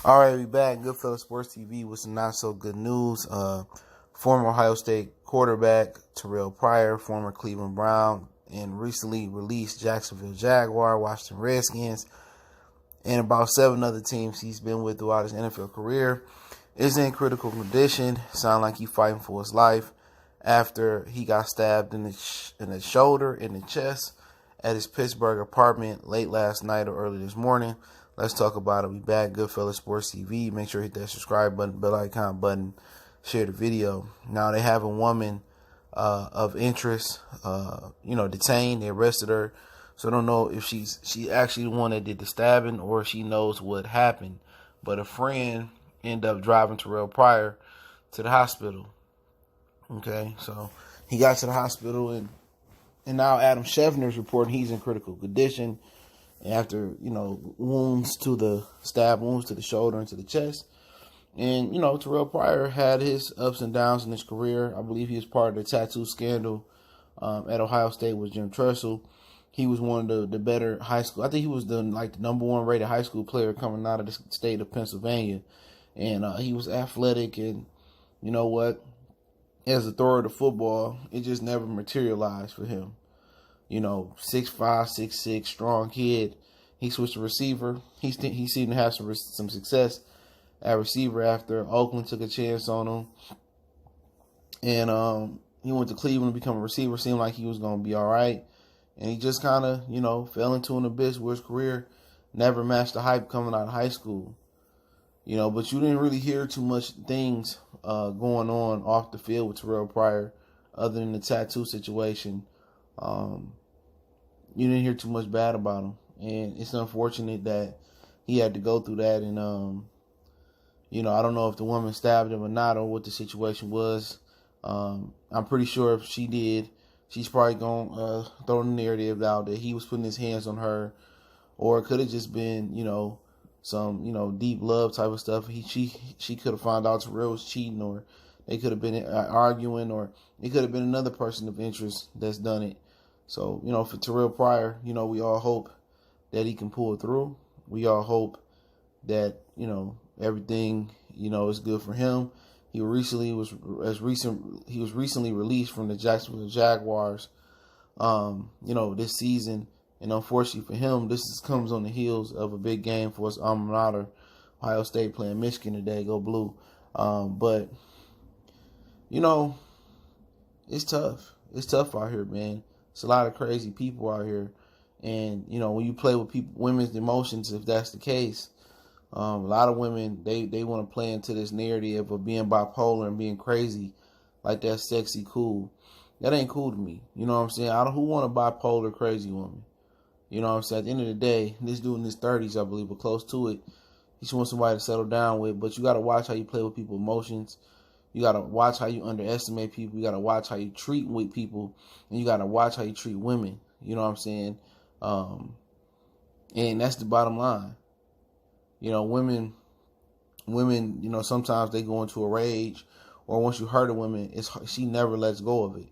All right, we back. Goodfellas Sports TV with some not so good news. Former Ohio State quarterback Terrelle Pryor, former Cleveland Brown, and recently released Jacksonville Jaguar, Washington Redskins, and about 7 other teams he's been with throughout his NFL career, is in critical condition. Sound like he's fighting for his life after he got stabbed in the shoulder, in the chest, at his Pittsburgh apartment late last night or early this morning. Let's talk about it. We back. Goodfellas Sports TV. Make sure you hit that subscribe button, bell icon button, share the video. Now they have a woman of interest, detained. They arrested her. So I don't know if she actually the one that did the stabbing or if she knows what happened. But a friend ended up driving Terrelle Pryor to the hospital. Okay, so he got to the hospital and now Adam Schefter's reporting he's in critical condition after, wounds to the shoulder and to the chest. And, Terrelle Pryor had his ups and downs in his career. I believe he was part of the tattoo scandal at Ohio State with Jim Tressel. He was one of the better high school. I think he was the number 1 rated high school player coming out of the state of Pennsylvania. And he was athletic, and you know what? As a thrower of the football, it just never materialized for him. 6'5", 6'6", strong kid. He switched to receiver. He seemed to have some success at receiver after Oakland took a chance on him. And he went to Cleveland to become a receiver. Seemed like he was going to be all right. And he just kind of, fell into an abyss where his career never matched the hype coming out of high school. But you didn't really hear too much things going on off the field with Terrelle Pryor other than the tattoo situation. You didn't hear too much bad about him, and it's unfortunate that he had to go through that. And I don't know if the woman stabbed him or not, or what the situation was. I'm pretty sure if she did, she's probably gonna throw the narrative out that he was putting his hands on her, or it could have just been some deep love type of stuff. She could have found out Terrelle was cheating, or they could have been arguing, or it could have been another person of interest that's done it. So, for Terrelle Pryor, we all hope that he can pull it through. We all hope that, everything, is good for him. He was recently released from the Jacksonville Jaguars, this season. And unfortunately for him, comes on the heels of a big game for his alma mater, Ohio State, playing Michigan today. Go Blue. But, it's tough. It's tough out here, man. It's a lot of crazy people out here. And, when you play with women's emotions, if that's the case, a lot of women, they want to play into this narrative of being bipolar and being crazy, like that's sexy, cool. That ain't cool to me. You know what I'm saying? Who want a bipolar, crazy woman? You know what I'm saying? At the end of the day, this dude in his 30s, I believe, or close to it, he just wants somebody to settle down with. But you got to watch how you play with people's emotions. You got to watch how you underestimate people. You got to watch how you treat with people. And you got to watch how you treat women. You know what I'm saying? And that's the bottom line. Women, sometimes they go into a rage. Or once you hurt a woman, she never lets go of it.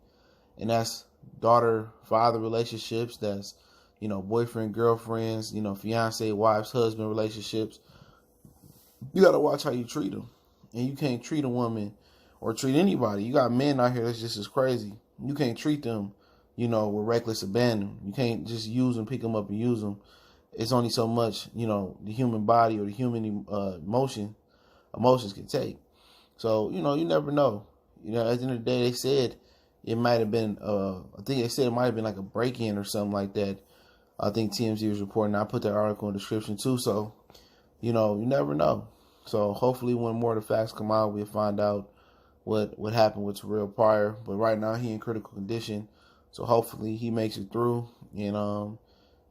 And that's daughter-father relationships. That's, boyfriend, girlfriends, fiance, wives, husband relationships. You got to watch how you treat them. And you can't treat a woman or treat anybody. You got men out here that's just as crazy. You can't treat them, with reckless abandon. You can't just use them, pick them up and use them. It's only so much, the human body or the human emotions can take. So, you never know. At the end of the day, they said it might have been, I think they said it might have been like a break-in or something like that. I think TMZ was reporting. I put that article in the description too. So, you never know. So hopefully when more of the facts come out, we'll find out what happened with Terrelle Pryor. But right now he in critical condition. So hopefully he makes it through, and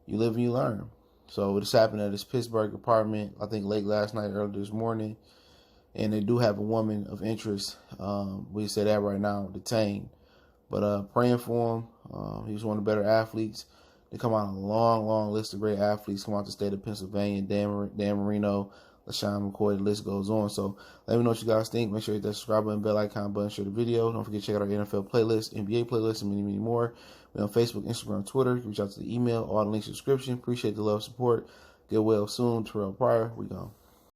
you live and you learn. So this happened at his Pittsburgh apartment, I think late last night, early this morning. And they do have a woman of interest, we say that right now, detained. But praying for him. He was one of the better athletes. They come out on a long, long list of great athletes come out the state of Pennsylvania, Dan Marino, LaShawn McCoy, the list goes on. So let me know what you guys think. Make sure you hit that subscribe button, bell icon button, share the video. Don't forget to check out our NFL playlist, NBA playlist, and many, many more. We're on Facebook, Instagram, Twitter. Reach out to the email, all the links in the description. Appreciate the love, support. Get well soon. Terrelle Pryor, we gone.